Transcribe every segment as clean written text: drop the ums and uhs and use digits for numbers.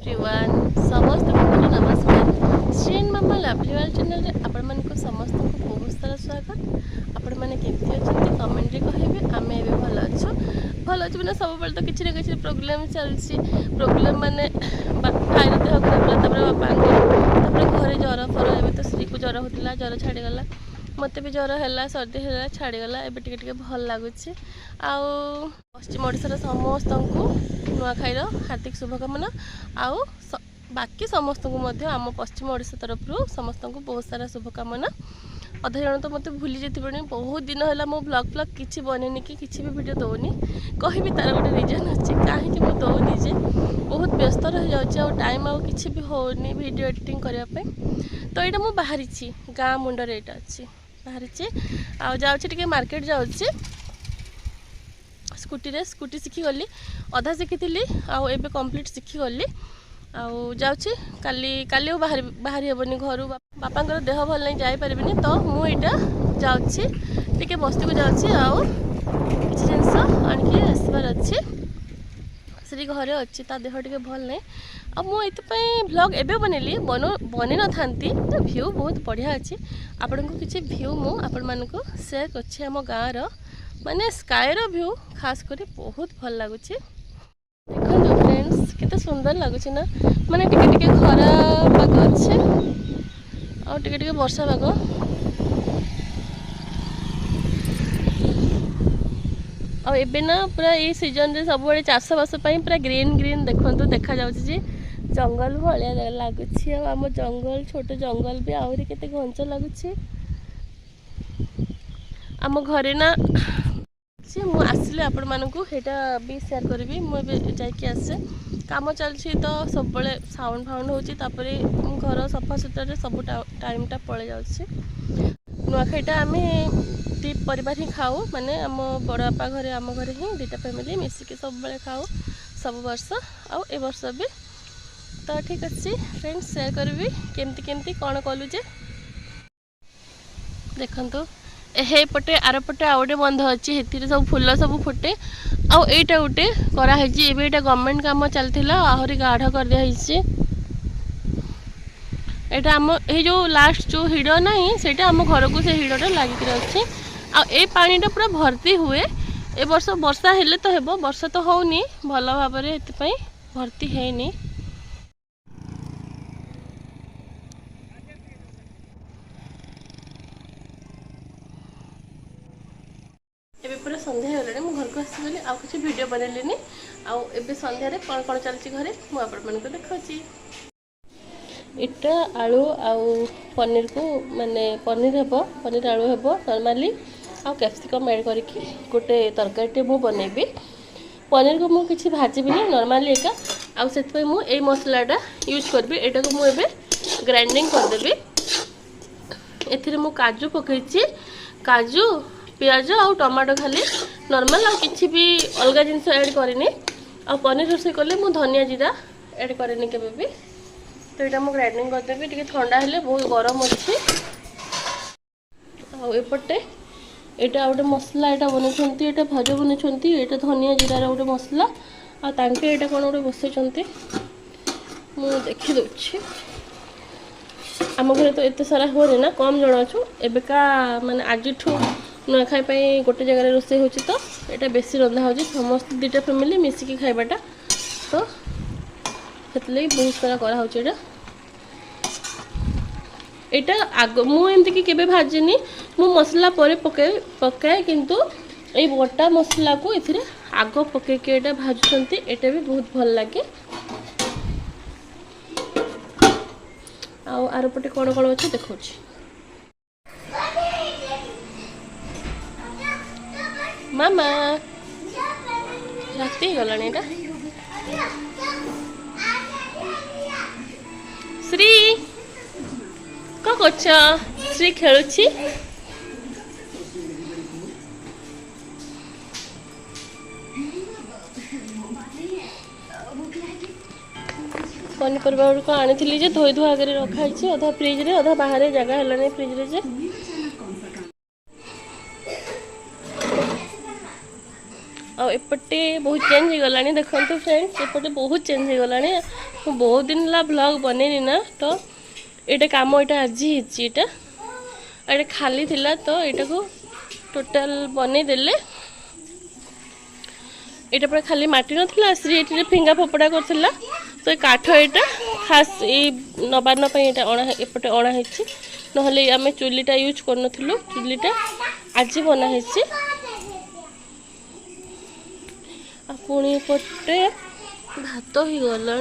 Everyone समस्त को नमस्कार श्री मामा लवलीवाल चैनल रे आपण मन को समस्त को बहुत सारा स्वागत। आपण माने केमती अछंती कमेंट रे कहिबे। आमे एबे भल अछि माने सब बेल तो किछि ना किछि प्रॉब्लम चलछि। प्रॉब्लम माने भाईर देह खराब होला तबरे बापा तबरे घरे ज्वर फर एबे तो श्री को ज्वर होतिला ज्वर छाडी गला मते भी ज्वर है सर्दी है छाड़ी गला एबे टिके भल लगुच। आउ पश्चिम ओडिशार समस्त को नुआखाईर हार्दिक शुभकामना। आउ बाकी समस्त को मध्य आम पश्चिम ओडिशा तरफ समस्त को बहुत सारा शुभकामना। अधा जन तो मत भूली जाती बहुत दिन है मो ब्लॉग फ्लॉग किसी बनेनी कि किसी भी वीडियो दौनी कहि तार गोटे रिजन अच्छे कहीं मुझे दौनी जे बहुत व्यस्त रही जाऊँ टाइम आउ कि भी होनी वीडियो एडिटिंग करने। तो यहाँ मुझे बाहरी गाँ मुंडर यहाँ अच्छी बाहरी जाऊँगी मार्केट जाऊँगी स्कूटी शिखी गली अधा शिखी आउ एबे कंप्लीट शिखी गली आउ जाऊँगी काली बाहरी हेबनी घर बापा देह भल नहीं जापारे तो मुझा जाऊँगी टे बस्ती को जाऊँगी आउ किसी जिनस आणिकी आसबार अच्छी श्री घरे अच्छी ता देह टे भल नहीं अब मुझे ब्लॉग एबे बनैली बन न था तो व्यू बहुत बढ़िया अच्छी आपण को किसी व्यू मुझे सेयार कर आम गाँव माने स्कायर व्यू खास कर बहुत भल लगुच। देखो फ्रेंड्स केते सुंदर लगुच ना माने टिके खरा पाग अच्छे आ टिके वर्षा पाग आ एबे ना पूरा ये सीजन रे सब बड़े चाष बास पूरा ग्रीन ग्रीन देखंतु देखा जाउछि जे जंगल भाया लगुच। आम जंगल छोट जंगल भी आहरी केते घंच लगुच। आम घरे ना मु आसिले आपण मानकु हेटा भी शेयर करबी मुझे जाइए आसे काम चलछि तो सब बड़े साउंड फाउंड होछि तापरे घर सफा सुतरे सब टाइमटा पड़े जाउछि। नुआखाईटा आमे दी परिवार ही खाऊ माने आम बड़ बापा घरे आम घरे ही दुटा फैमिली मिसिके सब बड़े खाऊ सब वर्ष आउ ए वर्ष भी तो ठीक अच्छे फ्रेंड्स शेयर करबी केमती केमती कौन कलु जे देखंतु हे पटे आर पटे आ गोटे बंध अच्छी हेतिर सब फूल सब फुटे आईटा गोटे कराई एटा गवर्नमेंट काम चलता आहरी गाढ़ कर दिखाई एटा आम ये जो लास्ट जो हिड़ ना सेटा आम घर को से हिड़टा लागिक अच्छे आ पानीटा पूरा भर्ती हुए ए वर्ष वर्षा हेले तो हेबो वर्षा तो होनी भल भाव में भर्ती हैनी। एबे पूरा संध्या होलानी मु घर को आसीगली आ किसी वीडियो बनैलिनी आउ एबे संध्या रे कौन कौन चलची घरे मु आपण मन को देखाची। इटा आलू आउ पनीर को माने पनीर हेबो पनीर आलू हेबो नॉर्मली आ कैप्सिकम ऐड करके गोटे तरकारी मु बनैबी। पनीर को मु किसी भाजीबिनी नॉर्मली एका आ सेत मु ए मसलाटा यूज करबी एटा को मु एबे ग्राइंडिंग कर देबी। एथिरे मु काजू पकईची काजू पियाज आउ टमाटो खाली नॉर्मल आ किसी भी अलग जिनस ऐड करनी आ पनीर रोसे कले मु धनिया जीरा ऐड करनी केबे भी तो यहाँ मुझे ग्राइंडिंग करदेवी टे ठंडा हेले बहुत गरम अच्छी आउपटे यहाँ गोटे मसला यहाँ बनाई यहाँ भाज बनाई यहाँ धनिया जीरार गोटे मसला आगे यहाँ कौन गोटे बसई मुझे देखी दूसरी आम घर तो एत सारा हुए ना कम जन अच्छु एबेका माने आज नुआखाई गोटे जगह रोसे हो तो यहाँ बेसी रंधा हो समस्त दुटा फैमिली मिसिकी खाइबाटा तो से बहुत सारा कराई यहाँ आग मुझे कि भाजिनी मु मसला पर पकाए किंतु ये बटा मसला को ये आग पकईके यहाँ भाजुंट यहाँ भी बहुत भल लगे। आर पटे कौन कौन अच्छे देखा मामा राति गला श्री कौन कर श्री खेलुची पनीपरिया गुड़क आनी धोई धुआ कर रखाई अधा फ्रिज रे अधा बाहर जगह है फ्रिज रे जे एपटे बहुत चेंज हो गला देखो फ्रेंड्स एपटे बहुत चेंज हो गला बहुत दिन ला ब्लॉग बनेनी ना तो ये काम यहाँ आज होता ये खाली थिला तो यहाँ को टोटाल बने देले ये पूरा खाली माटी नाला श्री ये फिंगा फोपड़ा करथिला तो काठ यहाँ खास ये नबान एपटे अणाई ना आम चुलीटा यूज करनु चुलीटा आज बनाई पुणी पटे भात ही गला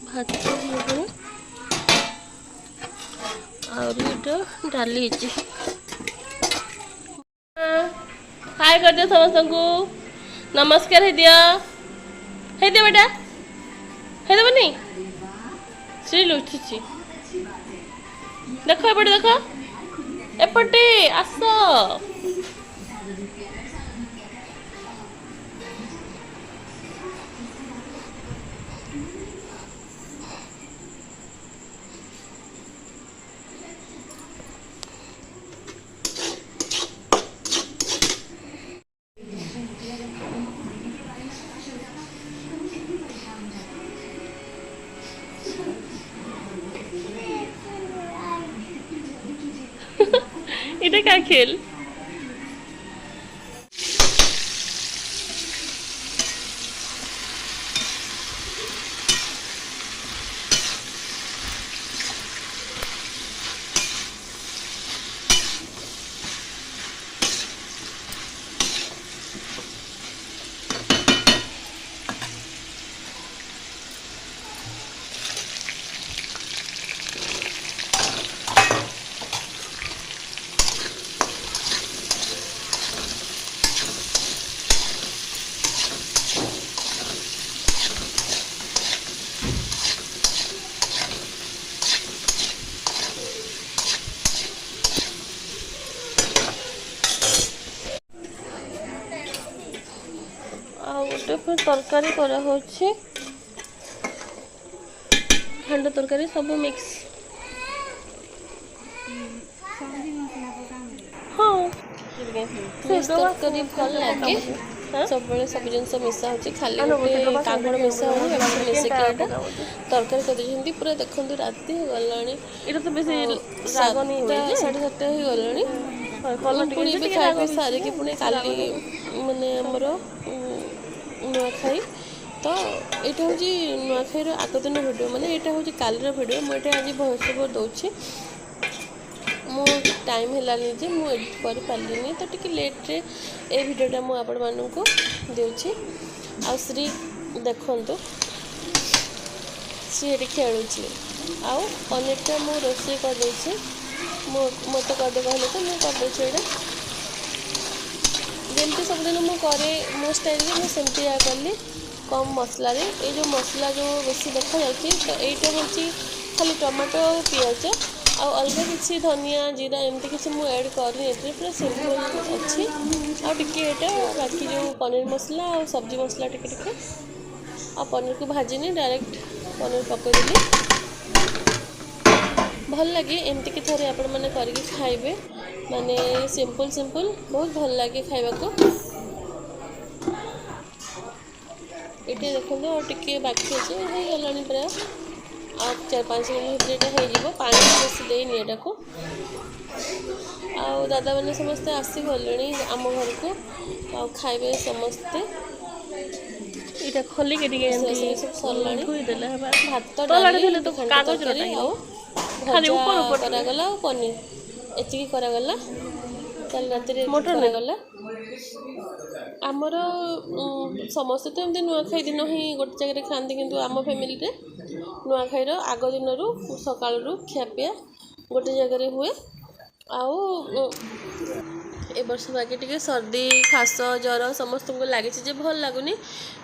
भात डाली हाय कर दियो समस्त को नमस्कार है दिया बेटा है देवनी श्री लुचुची देखो एपटे देखो एपटे आस এটা কার খেল तरकारी करा होछि खंड तरकारी सब मिक्स हाँ तरकारी भल लगे सब सब जिन मिसा हो खाली कागड़ मिसा हो मिसिक तरकारी कर पूरा देखो राति गला तो बेस राग नहीं 7:30 हो गला खाଇବା सारिकी पुणी काली माने आमर नुआखाई तो यहाँ हूँ नुआखाईर आग दिन भिडियो माने यहाँ हूँ कालीर भिडियो मुझे आज भॉइस ओवर दूसरी मो टाइम है जे मुझे एडिट कर पार्नी तो टी लेट्रे ये भिडियोटा मुझे आपण मानक दूसरी आ श्री देखु श्री ये खेलुची आउ पनीरटा मु रोषे करदे मत करदे कहले तो मुझे करदे जमती सबदिन मुझे मो स्टाइल मुझे कली कम मसला ये जो मसला जो बेसी देखा जाती तो यहाँ हूँ खाली टमाटो पिज आउ अलग किसी धनिया जीरा एमती किसी मुझे ऐड करनी पूरा सिंपल अच्छी आटे बाकी जो पनीर मसला और सब्जी मसला टिके आ पनीर को भाजीनी डायरेक्ट पनीर पकईदेली भल लगे एमती कि थे आपण मैंने करके खाइबे माने सिंपल सिंपल बहुत भल लगे खाइबा को ये देखो और टिके बाकी अच्छे हो गलानी प्राय आ 4-5 मिनट भर यहाँ पानी बेस देनी यहाँ को आ दादा मैंने समस्ते आसी गले आम घर को आ खाइबे समस्ते इटा खोली के सब सरला भात कागज खाली ऊपर ऊपर करागला पनीर एति करागला कल रात मटन गला आमर समस्ते तो एमती नुआखाई दिन ही गोटे जगह खाती किंतु आम फैमिली नुआखाईर आग दिन सका खियापिया गोटे जगह हुए आउ ए वर्ष बाकी टी सर्दी खास ज्वर समस्त को लगी भल लगुनि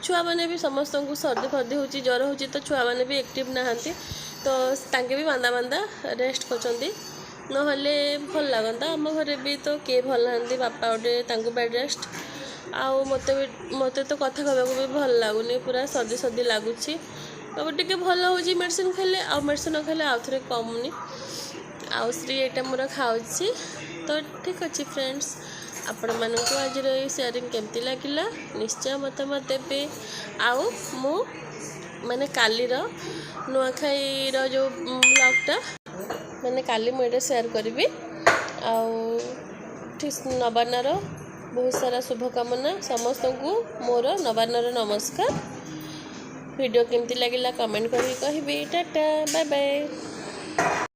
छुआ मैंने भी समस्त को सर्दी फर्दी हो ज्वर हो तो छुआ मैंने भी एक्टिव नहांती तो तांके भी बांदा बांदा रेस्ट करछंती नहले भल लगता आम घरे भी तो किए भल ना बापा गोटे बेड रेस्ट आउ मत तो कथा कहवाक भी भल लगुनि पूरा सर्दी सर्दी लगुच तो टे भल हो मेडिसिन खाइले आ मेडिसिन न खाइले आउ थे कमुनी आउ श्री यहाँ मोर खाऊँ तो ठीक अच्छे फ्रेंड्स आपण मानक आज शेयरिंग केमती लगिला निश्चय मतामत देवे आउ मु माने कालीर नुआखाईर जो ब्लॉगटा माने काली मुझे शेयर करी आउ ठीक नवान्नर बहुत सारा शुभकामना समस्त को मोर नवान्नर नमस्कार। वीडियो केमती लगिला कमेंट करी कहबी। Tata bye bye.